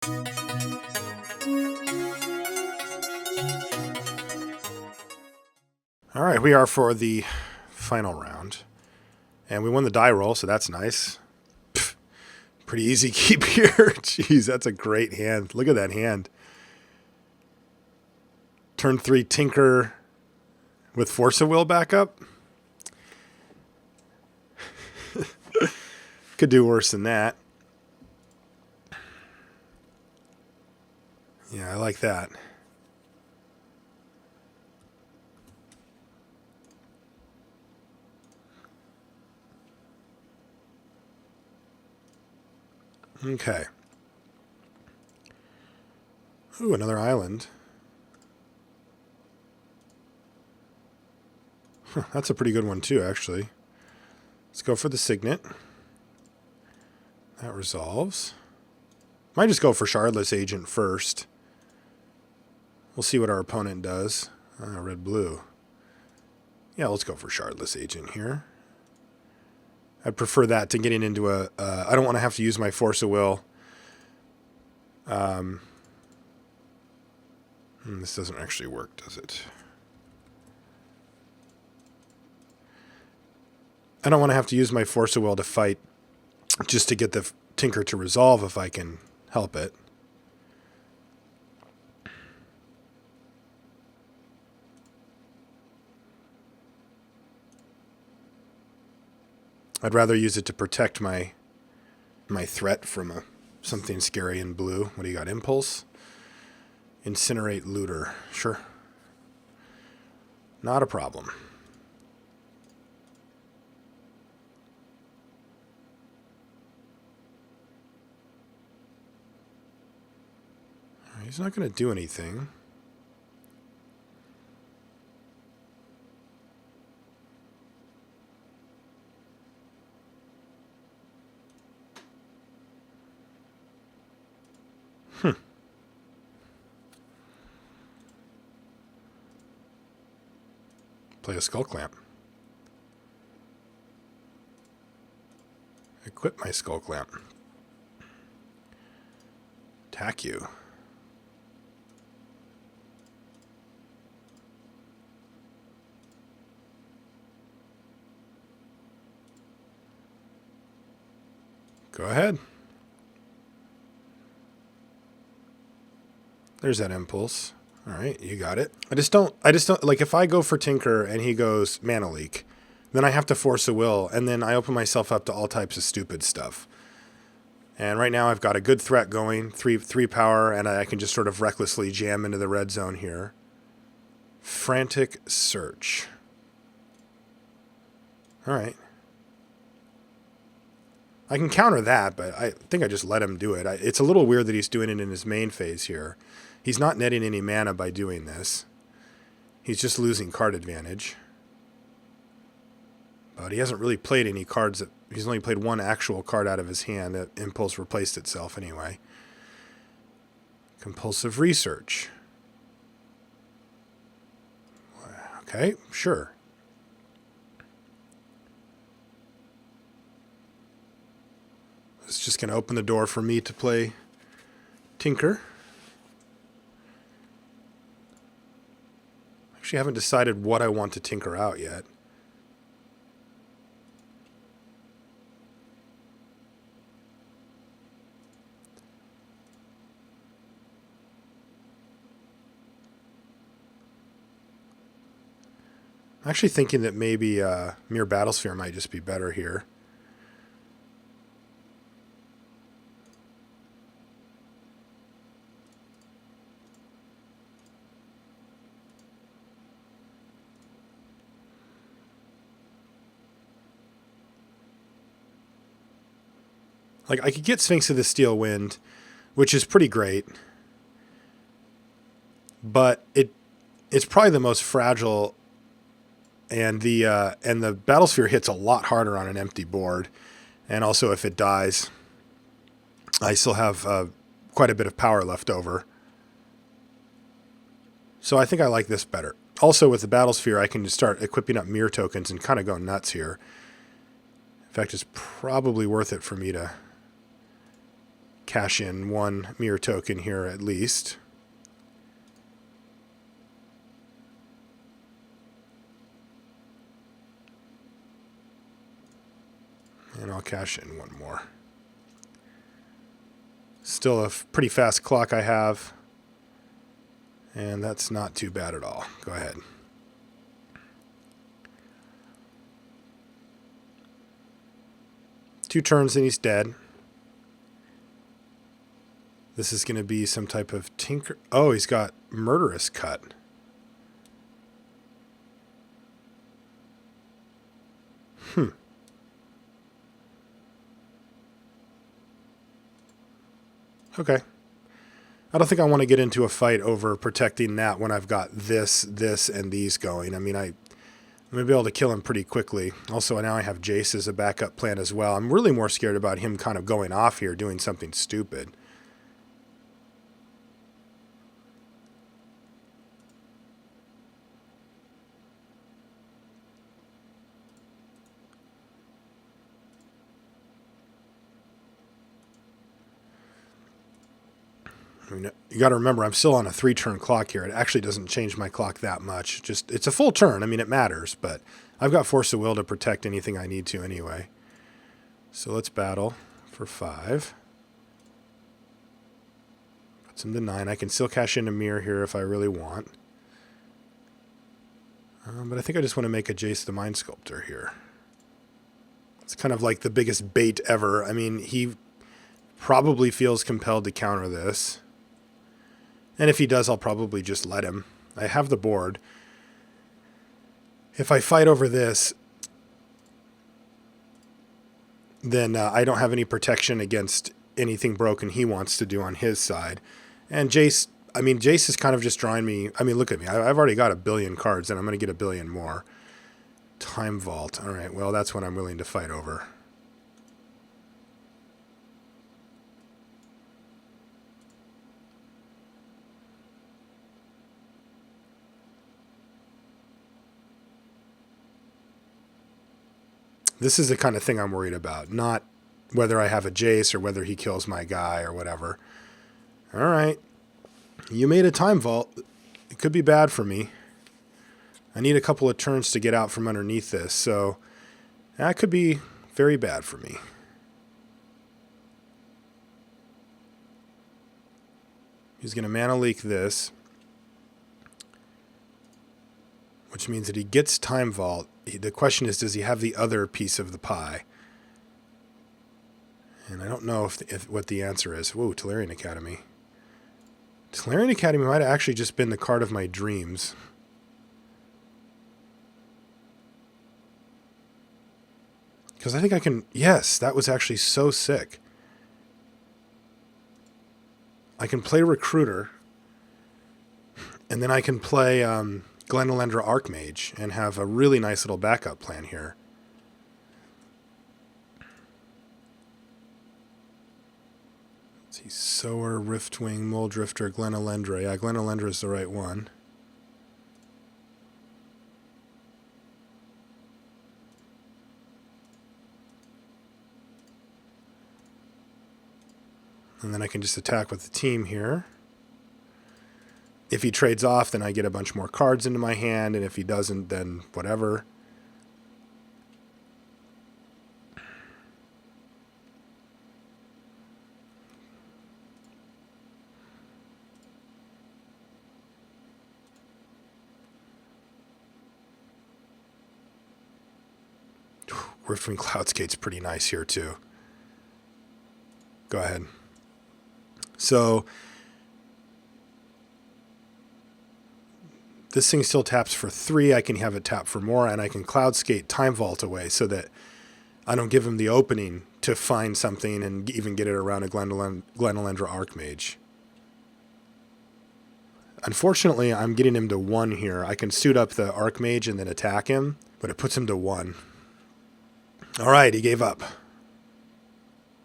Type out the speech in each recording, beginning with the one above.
All right, we are for the final round. And we won the die roll, so that's nice. Pfft, pretty easy keep here. Jeez, that's a great hand. Look at that hand. Turn 3 Tinker with Force of Will backup. Could do worse than that. Yeah, I like that. Okay. Ooh, another island. Huh, that's a pretty good one too, actually. Let's go for the Signet. That resolves. Might just go for Shardless Agent first. We'll see what our opponent does. Red-blue. Yeah, let's go for Shardless Agent here. I'd prefer that to getting into a... I don't want to have to use my Force of Will. This doesn't actually work, does it? I don't want to have to use my Force of Will to fight just to get the Tinker to resolve if I can help it. I'd rather use it to protect my threat from something scary in blue. What do you got? Impulse? Incinerate Looter. Sure. Not a problem. He's not going to do anything. Play a Skullclamp. Equip my Skullclamp. Attack you. Go ahead. There's that impulse. All right, you got it. I just don't, like, if I go for Tinker and he goes Mana Leak, then I have to Force a Will, and then I open myself up to all types of stupid stuff. And right now I've got a good threat going, three power, and I can just sort of recklessly jam into the red zone here. Frantic Search. All right. I can counter that, but I think I just let him do it. It's a little weird that he's doing it in his main phase here. He's not netting any mana by doing this. He's just losing card advantage. But he hasn't really played any cards. He's only played one actual card out of his hand. That Impulse replaced itself anyway. Compulsive Research. Okay, sure. It's just going to open the door for me to play Tinker. Actually, I haven't decided what I want to tinker out yet. I'm actually thinking that maybe Myr Battlesphere might just be better here. Like, I could get Sphinx of the Steel Wind, which is pretty great, but it's probably the most fragile, and the Battlesphere hits a lot harder on an empty board, and also if it dies, I still have quite a bit of power left over. So I think I like this better. Also, with the Battlesphere, I can just start equipping up Myr tokens and kind of go nuts here. In fact, it's probably worth it for me to cash in one Myr token here at least. And I'll cash in one more. Still a pretty fast clock I have. And that's not too bad at all. Go ahead. Two turns and he's dead. This is going to be some type of tinker. Oh, he's got Murderous Cut. Okay. I don't think I want to get into a fight over protecting that when I've got this, and these going. I mean, I'm going to be able to kill him pretty quickly. Also, now I have Jace as a backup plan as well. I'm really more scared about him kind of going off here, doing something stupid. I mean, you got to remember, I'm still on a 3-turn clock here. It actually doesn't change my clock that much. Just it's a full turn. I mean, it matters, but I've got Force of Will to protect anything I need to anyway. So let's battle for 5. Puts him to 9. I can still cash in a Myr here if I really want. But I think I just want to make a Jace the Mind Sculptor here. It's kind of like the biggest bait ever. I mean, he probably feels compelled to counter this. And if he does, I'll probably just let him. I have the board. If I fight over this, then I don't have any protection against anything broken he wants to do on his side. And Jace, I mean, Jace is kind of just drawing me. I mean, look at me. I've already got 1 billion cards, and I'm going to get 1 billion more. Time Vault. All right, well, that's what I'm willing to fight over. This is the kind of thing I'm worried about, not whether I have a Jace or whether he kills my guy or whatever. All right. You made a Time Vault. It could be bad for me. I need a couple of turns to get out from underneath this, so that could be very bad for me. He's going to Mana Leak this, which means that he gets Time Vault. The question is, does he have the other piece of the pie? And I don't know if what the answer is. Whoa, Tolarion Academy. Tolarion Academy might have actually just been the card of my dreams. Because I think I can... Yes, that was actually so sick. I can play Recruiter. And then I can play... Glen, Elendra, Archmage, and have a really nice little backup plan here. Let's see, Sower, Riftwing, Mulldrifter, Glen, Elendra. Yeah, Glen, Elendra is the right one. And then I can just attack with the team here. If he trades off, then I get a bunch more cards into my hand, and if he doesn't, then whatever. Riftwing Cloudskate's pretty nice here, too. Go ahead. So... this thing still taps for 3. I can have it tap for more, and I can Cloudskate Time Vault away so that I don't give him the opening to find something and even get it around a Glen Elendra Archmage. Unfortunately, I'm getting him to 1 here. I can suit up the Archmage and then attack him, but it puts him to 1. All right, he gave up.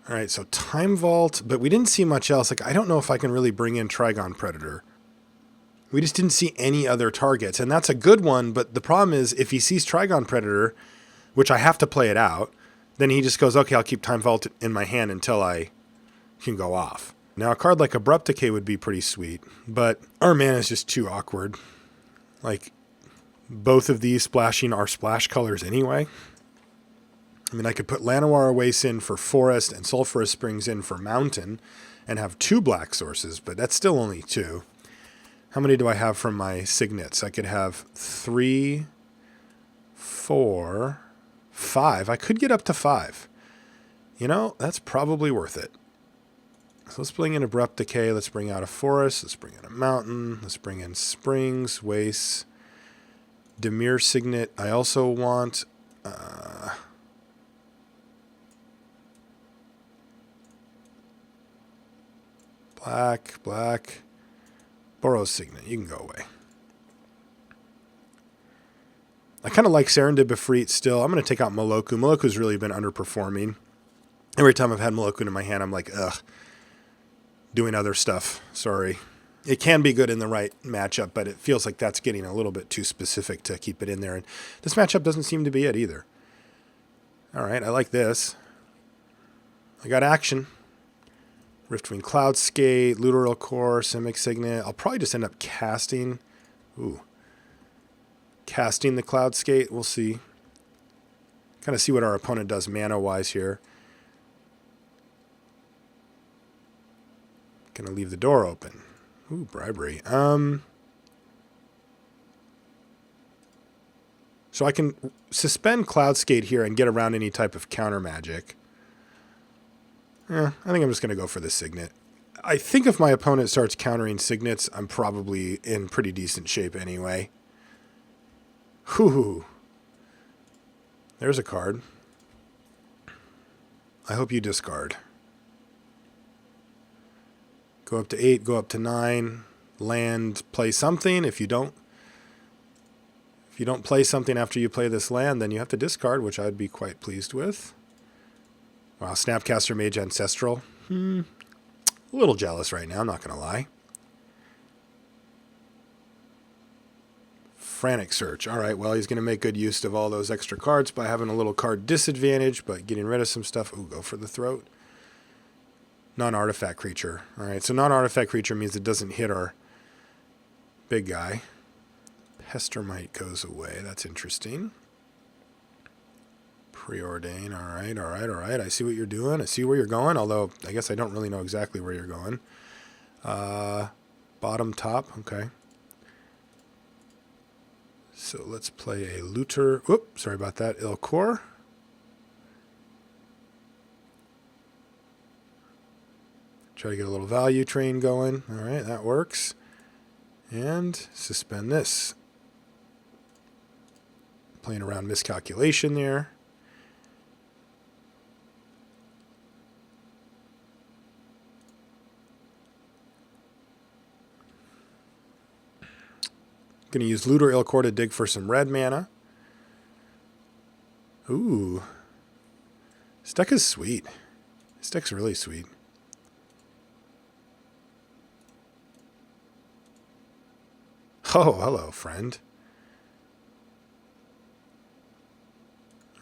All right, so Time Vault, but we didn't see much else. Like, I don't know if I can really bring in Trigon Predator. We just didn't see any other targets, and that's a good one, but the problem is if he sees Trigon Predator, which I have to play it out, then he just goes, okay, I'll keep Time Vault in my hand until I can go off. Now, a card like Abrupt Decay would be pretty sweet, but our mana is just too awkward. Like, both of these splashing are splash colors anyway. I mean, I could put Llanowar Waste in for Forest and Sulphurous Springs in for Mountain and have 2 black sources, but that's still only 2. How many do I have from my signets? I could have 3, 4, 5. I could get up to 5. You know, that's probably worth it. So let's bring in Abrupt Decay. Let's bring out a Forest. Let's bring in a Mountain. Let's bring in Springs, Wastes, Myr Signet. I also want... black. Boros Signet. You can go away. I kind of like Serendib Efreet still. I'm going to take out Meloku. Meloku's really been underperforming. Every time I've had Meloku in my hand, I'm like, ugh. Doing other stuff. Sorry. It can be good in the right matchup, but it feels like that's getting a little bit too specific to keep it in there. And this matchup doesn't seem to be it either. All right, I like this. I got action. Riftwing Cloudskate, Looter il-Kor, Simic Signet. I'll probably just end up casting. Casting the Cloudskate. We'll see. Kind of see what our opponent does mana-wise here. Gonna leave the door open. Ooh, Bribery. So I can suspend Cloudskate here and get around any type of counter magic. I think I'm just going to go for the Signet. I think if my opponent starts countering Signets, I'm probably in pretty decent shape anyway. Whew. There's a card. I hope you discard. Go up to 8, go up to 9, land, play something. If you don't play something after you play this land, then you have to discard, which I'd be quite pleased with. Wow, Snapcaster Mage Ancestral. A little jealous right now, I'm not going to lie. Frantic Search. All right, well, he's going to make good use of all those extra cards by having a little card disadvantage, but getting rid of some stuff. Ooh, go for the Throat. Non-artifact creature. All right, so non-artifact creature means it doesn't hit our big guy. Pestermite goes away. That's interesting. Preordain. All right. I see what you're doing. I see where you're going, although I guess I don't really know exactly where you're going. Bottom, top. Okay. So let's play a Looter. Whoop, sorry about that. il-Kor. Try to get a little value train going. All right, that works. And suspend this. Playing around miscalculation there. Going to use Looter il-Kor to dig for some red mana. Ooh. This deck is sweet. This deck's really sweet. Oh, hello, friend.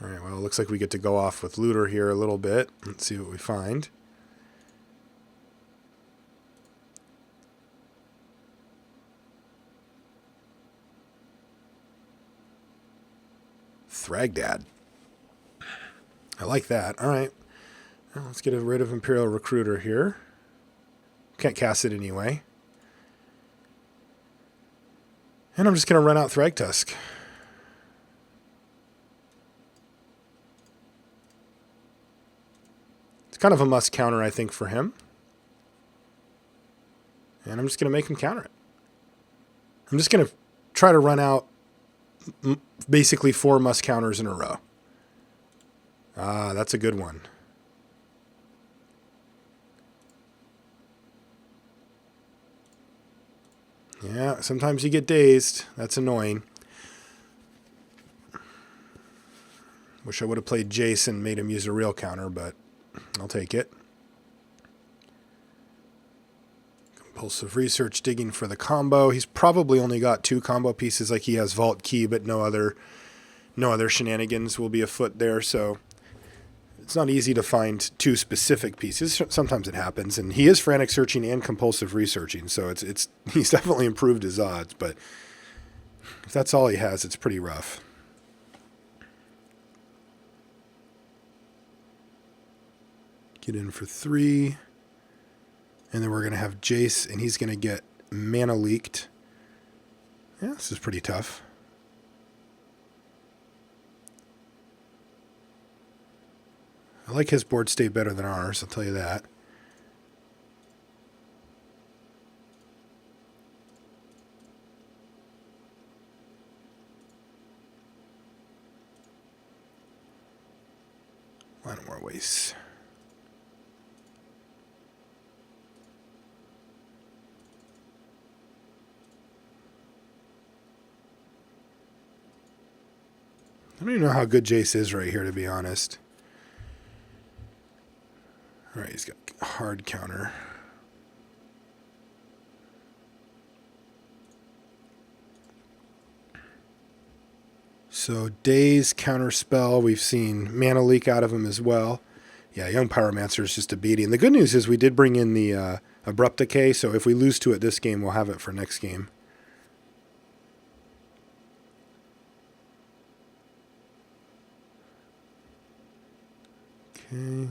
All right, well, it looks like we get to go off with Looter here a little bit. Let's see what we find. Thragdad. I like that. All right. Well, let's get rid of Imperial Recruiter here. Can't cast it anyway. And I'm just going to run out Thragtusk. It's kind of a must counter, I think, for him. And I'm just going to make him counter it. I'm just going to try to run out basically 4 must counters in a row. Ah, that's a good one. Yeah, sometimes you get dazed. That's annoying. Wish I would have played Jace and made him use a real counter, but I'll take it. Compulsive Research, digging for the combo. He's probably only got 2 combo pieces, like he has Vault Key, but no other shenanigans will be afoot there, so it's not easy to find two specific pieces. Sometimes it happens, and he is frantic searching and compulsive researching, so it's he's definitely improved his odds, but if that's all he has, it's pretty rough. Get in for 3. And then we're going to have Jace, and he's going to get mana leaked. Yeah, this is pretty tough. I like his board state better than ours, I'll tell you that. A lot more wastes. I don't even know how good Jace is right here, to be honest. Alright, he's got hard counter. So Daze, counter spell. We've seen mana leak out of him as well. Yeah, Young Pyromancer is just a beating. And the good news is we did bring in the Abrupt Decay, so if we lose to it this game, we'll have it for next game. Okay.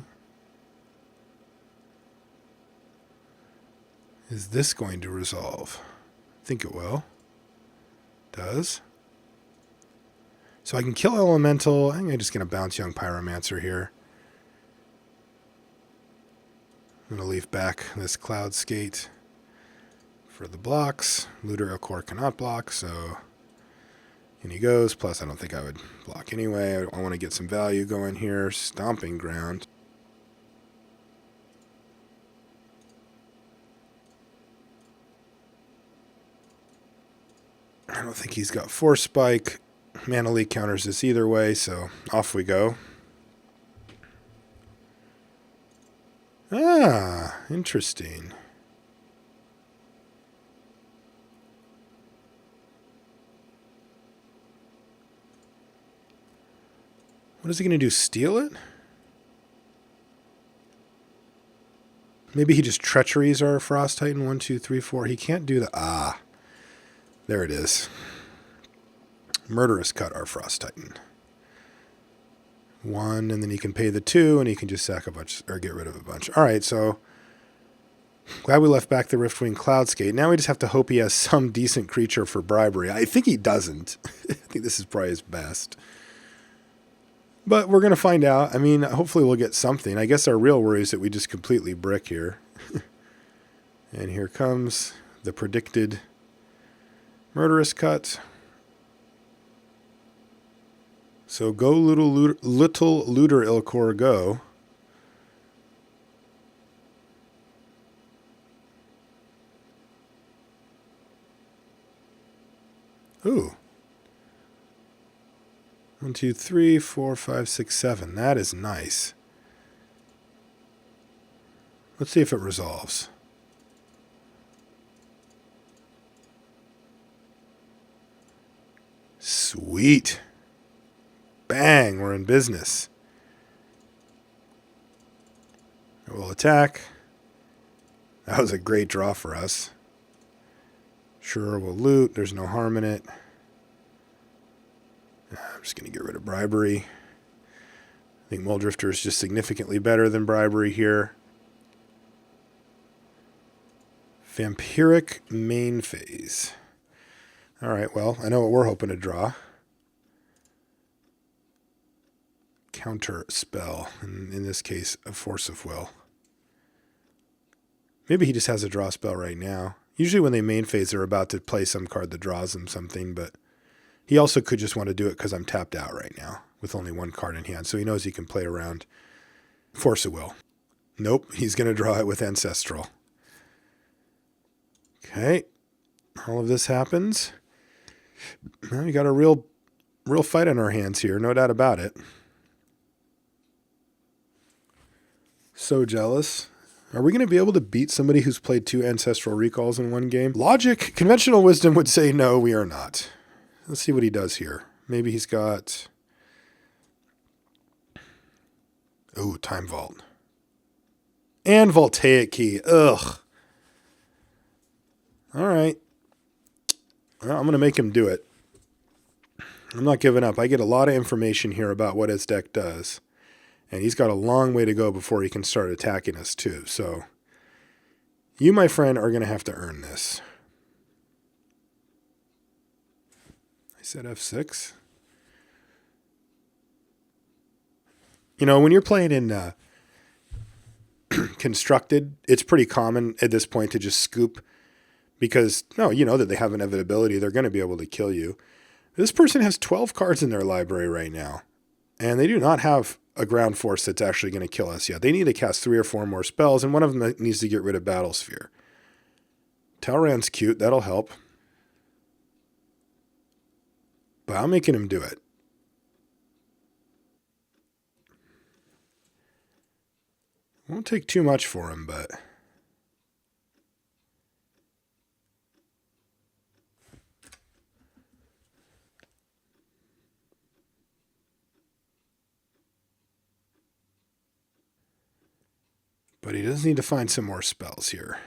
Is this going to resolve? I think it will. Does. So I can kill Elemental. I think I'm just going to bounce Young Pyromancer here. I'm going to leave back this Cloudskate for the blocks. Looter il-Kor cannot block, so in he goes. Plus, I don't think I would block anyway. I want to get some value going here. Stomping Ground. I don't think he's got Force Spike. Mana Leak counters this either way, so off we go. Ah, interesting. What is he going to do? Steal it? Maybe he just treacheries our Frost Titan. 1, 2, 3, 4. He can't do the... Ah. There it is. Murderous Cut our Frost Titan. 1, and then he can pay the 2, and he can just sack a bunch, or get rid of a bunch. All right, so... Glad we left back the Riftwing Cloudskate. Now we just have to hope he has some decent creature for Bribery. I think he doesn't. I think this is probably his best. But we're going to find out. I mean, hopefully we'll get something. I guess our real worry is that we just completely brick here. And here comes the predicted Murderous Cut. So go little looter il-Kor, go. Ooh. 1, 2, 3, 4, 5, 6, 7. That is nice. Let's see if it resolves. Sweet. Bang, we're in business. We'll attack. That was a great draw for us. Sure, we'll loot. There's no harm in it. I'm just going to get rid of Bribery. I think Mulldrifter is just significantly better than Bribery here. Vampiric main phase. All right, well, I know what we're hoping to draw. Counter spell, in this case, a Force of Will. Maybe he just has a draw spell right now. Usually when they main phase, they're about to play some card that draws them something, but he also could just want to do it because I'm tapped out right now with only one card in hand, so he knows he can play around. Force of Will. Nope, he's going to draw it with Ancestral. Okay, all of this happens. Now we got a real fight on our hands here, no doubt about it. So jealous. Are we going to be able to beat somebody who's played 2 Ancestral Recalls in one game? Logic, conventional wisdom would say no, we are not. Let's see what he does here. Maybe he's got... Ooh, Time Vault. And Voltaic Key. Ugh. All right. Well, I'm going to make him do it. I'm not giving up. I get a lot of information here about what his deck does. And he's got a long way to go before he can start attacking us too. So you, my friend, are going to have to earn this. I said F6. You know, when you're playing in Constructed, it's pretty common at this point to just scoop because, no, you know that they have inevitability. They're going to be able to kill you. This person has 12 cards in their library right now, and they do not have a ground force that's actually going to kill us yet. They need to cast 3 or 4 more spells, and one of them needs to get rid of Battlesphere. Talrand's cute. That'll help. But I'm making him do it. Won't take too much for him, but... But he does need to find some more spells here.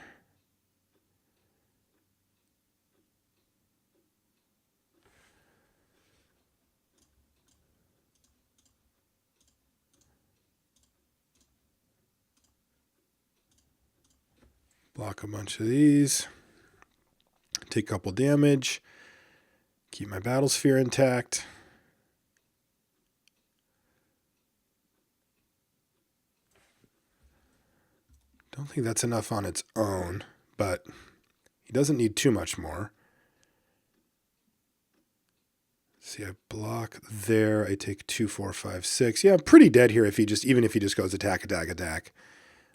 Block a bunch of these. Take a couple damage. Keep my Battlesphere intact. Don't think that's enough on its own, but he doesn't need too much more. See, I block there. I take 2, 4, 5, 6. Yeah, I'm pretty dead here if he just, even if he just goes attack, attack, attack.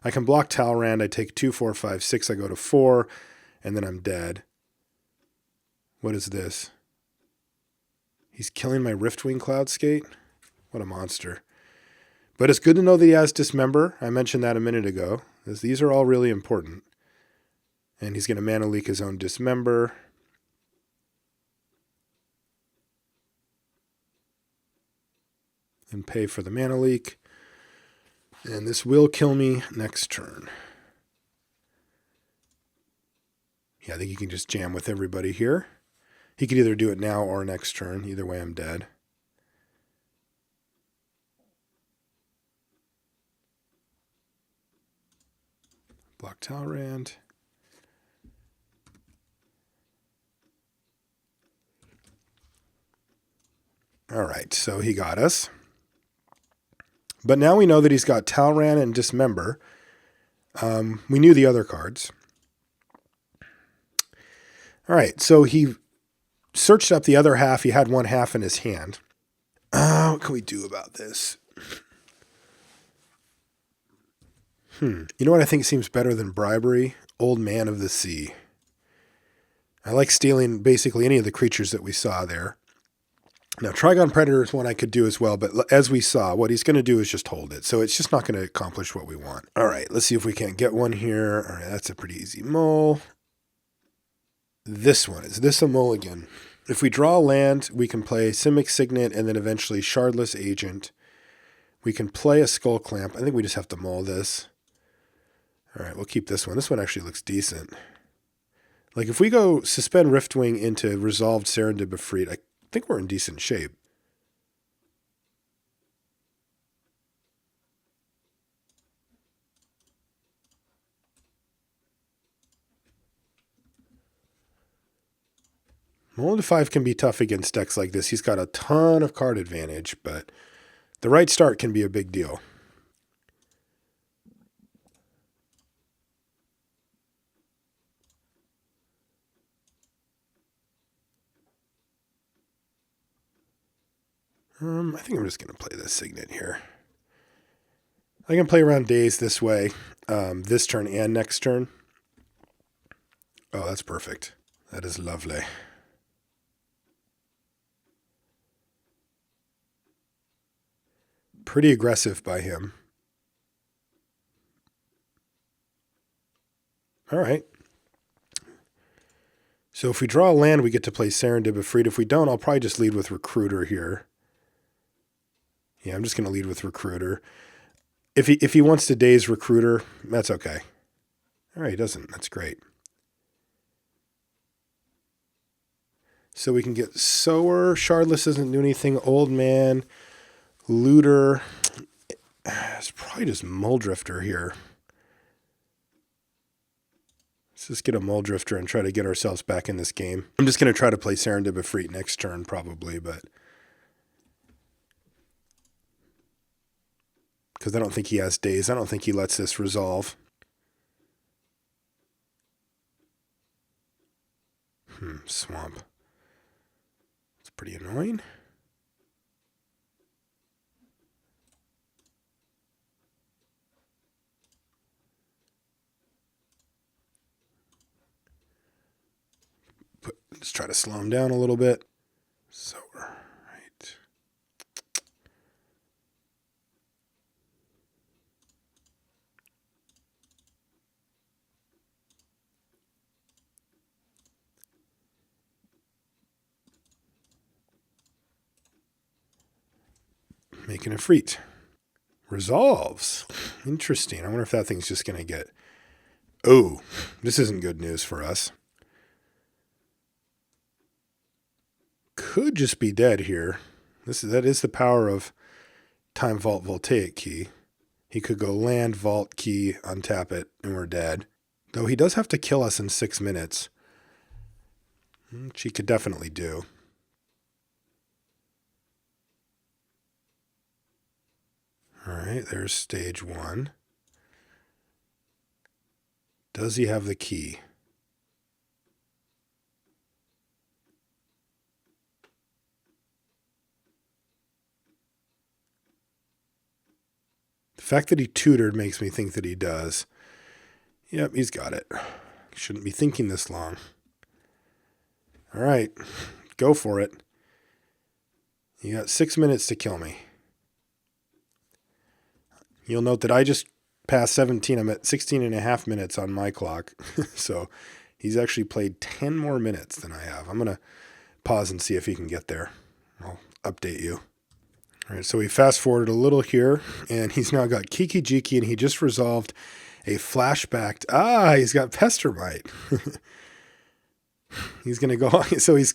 I can block Talrand. I take 2, 4, 5, 6. I go to 4, and then I'm dead. What is this? He's killing my Riftwing Cloudskate? What a monster. But it's good to know that he has Dismember. I mentioned that a minute ago. These are all really important. And he's going to mana leak his own Dismember. And pay for the mana leak. And this will kill me next turn. Yeah, I think he can just jam with everybody here. He could either do it now or next turn. Either way, I'm dead. Block Talrand. All right, so he got us. But now we know that he's got Talrand and Dismember. We knew the other cards. All right, so he searched up the other half. He had one half in his hand. What can we do about this? You know what I think seems better than Bribery? Old Man of the Sea. I like stealing basically any of the creatures that we saw there. Now, Trigon Predator is one I could do as well, but as we saw, what he's going to do is just hold it. So it's just not going to accomplish what we want. All right, let's see if we can't get one here. All right, that's a pretty easy mole. This one, is this a mulligan? If we draw a land, we can play Simic Signet and then eventually Shardless Agent. We can play a Skullclamp. I think we just have to mull this. All right, we'll keep this one. This one actually looks decent. Like if we go suspend Riftwing into resolved Serendib Efreet, I think we're in decent shape. Mullen to 5 can be tough against decks like this. He's got a ton of card advantage, but the right start can be a big deal. I think I'm just going to play this Signet here. I can play around days this way, this turn and next turn. Oh, that's perfect. That is lovely. Pretty aggressive by him. All right. So if we draw a land, we get to play Serendib Efreet. If we don't, I'll probably just lead with Recruiter here. Yeah, I'm just going to lead with Recruiter. If he wants to daze Recruiter, that's okay. All right, he doesn't. That's great. So we can get Sower. Shardless doesn't do anything. Old Man. Looter. It's probably just Mulldrifter here. Let's just get a Mulldrifter and try to get ourselves back in this game. I'm just going to try to play Serendib Efreet next turn probably, but... because I don't think he has days. I don't think he lets this resolve. Swamp. It's pretty annoying. Let's try to slow him down a little bit. Sower, right. Making a Efreet. Resolves. Interesting. I wonder if that thing's just going to get... oh, this isn't good news for us. Could just be dead here. That is the power of Time Vault Voltaic Key. He could go land, Vault Key, untap it, and we're dead. Though he does have to kill us in 6 minutes. Which he could definitely do. Alright, there's stage 1. Does he have the key? The fact that he tutored makes me think that he does. Yep, he's got it. Shouldn't be thinking this long. All right, go for it. You got 6 minutes to kill me. You'll note that I just passed 17. I'm at 16 and a half minutes on my clock. So he's actually played 10 more minutes than I have. I'm going to pause and see if he can get there. I'll update you. All right, so we fast forwarded a little here, and he's now got Kiki Jiki, and he just resolved a flashback. He's got Pestermite. He's going to go, so he's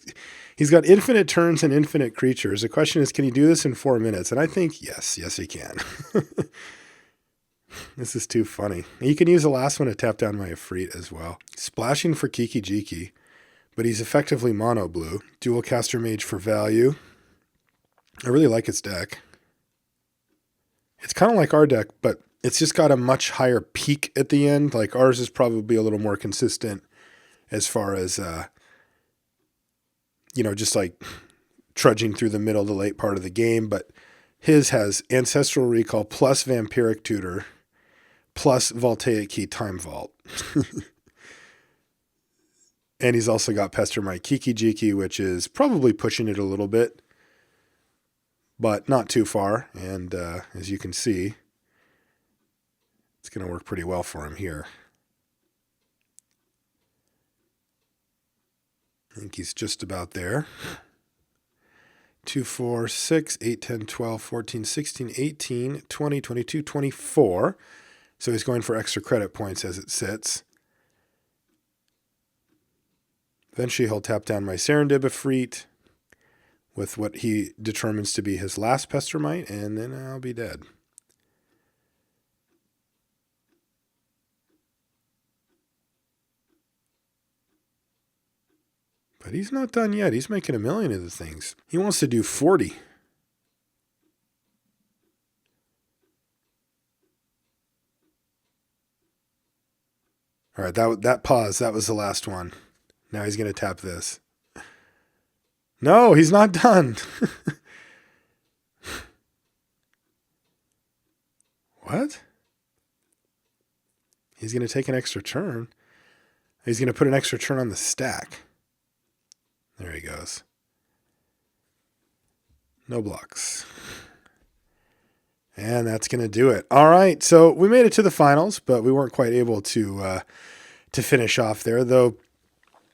got infinite turns and infinite creatures. The question is, can he do this in 4 minutes? And I think, yes he can. This is too funny. You can use the last one to tap down my Efreet as well. Splashing for Kiki Jiki, but he's effectively mono blue. Dual caster mage for value. I really like its deck. It's kind of like our deck, but it's just got a much higher peak at the end. Like ours is probably a little more consistent as far as, just like trudging through the middle, the late part of the game. But his has Ancestral Recall plus Vampiric Tutor plus Voltaic Key Time Vault. And he's also got Pestermite Kiki Jiki, which is probably pushing it a little bit, but not too far. And as you can see, it's going to work pretty well for him here. I think he's just about there. 2, 4, 6, 8, 10, 12, 14, 16, 18, 20, 22, 24. So he's going for extra credit points as it sits. Eventually he'll tap down my Serendib Efreet with what he determines to be his last Pestermite, and then I'll be dead. But he's not done yet. He's making 1 million of the things. He wants to do 40. All right, that pause, that was the last one. Now he's going to tap this. No, he's not done. What? He's going to take an extra turn. He's going to put an extra turn on the stack. There he goes. No blocks. And that's going to do it. All right, so we made it to the finals, but we weren't quite able to finish off there, though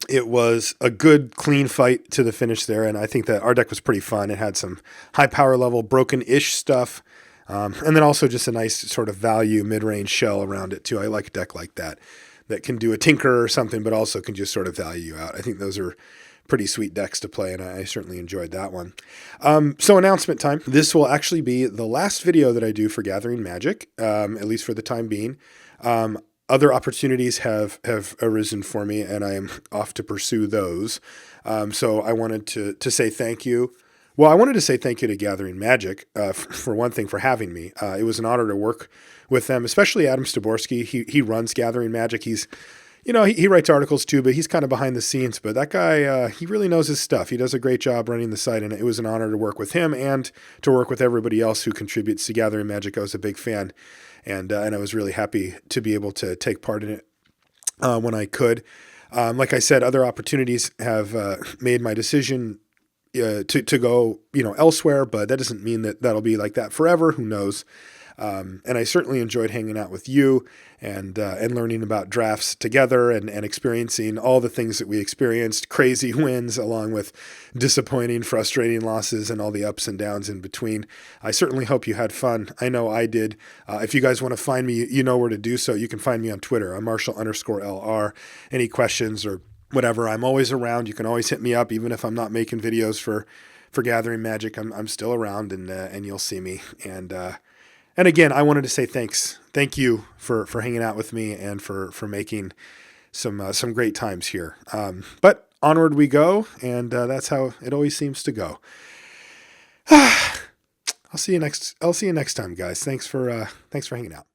it was a good, clean fight to the finish there, and I think that our deck was pretty fun. It had some high power level, broken-ish stuff And then also just a nice sort of value mid-range shell around it too. I like a deck like that can do a tinker or something, but also can just sort of value you out. I think those are pretty sweet decks to play, and I certainly enjoyed that one. So announcement time. This will actually be the last video that I do for Gathering Magic, at least for the time being. Other opportunities have arisen for me, and I am off to pursue those. So I wanted to say thank you. Well, I wanted to say thank you to Gathering Magic, for one thing, for having me. It was an honor to work with them, especially Adam Staborski. He runs Gathering Magic. He's, he writes articles too, but he's kind of behind the scenes. But that guy, he really knows his stuff. He does a great job running the site, and it was an honor to work with him and to work with everybody else who contributes to Gathering Magic. I was a big fan, and I was really happy to be able to take part in it when I could. Like I said, other opportunities have made my decision to go, elsewhere, but that doesn't mean that that'll be like that forever. Who knows? And I certainly enjoyed hanging out with you and learning about drafts together and experiencing all the things that we experienced, crazy wins along with disappointing, frustrating losses and all the ups and downs in between. I certainly hope you had fun. I know I did. If you guys want to find me, you know where to do so. You can find me on Twitter. I'm Marshall_LR. Any questions or whatever, I'm always around. You can always hit me up, even if I'm not making videos for Gathering Magic. I'm still around, and you'll see me. And again, I wanted to say thanks. Thank you for hanging out with me and for making some great times here. But onward we go, and that's how it always seems to go. I'll see you next time, guys. Thanks for hanging out.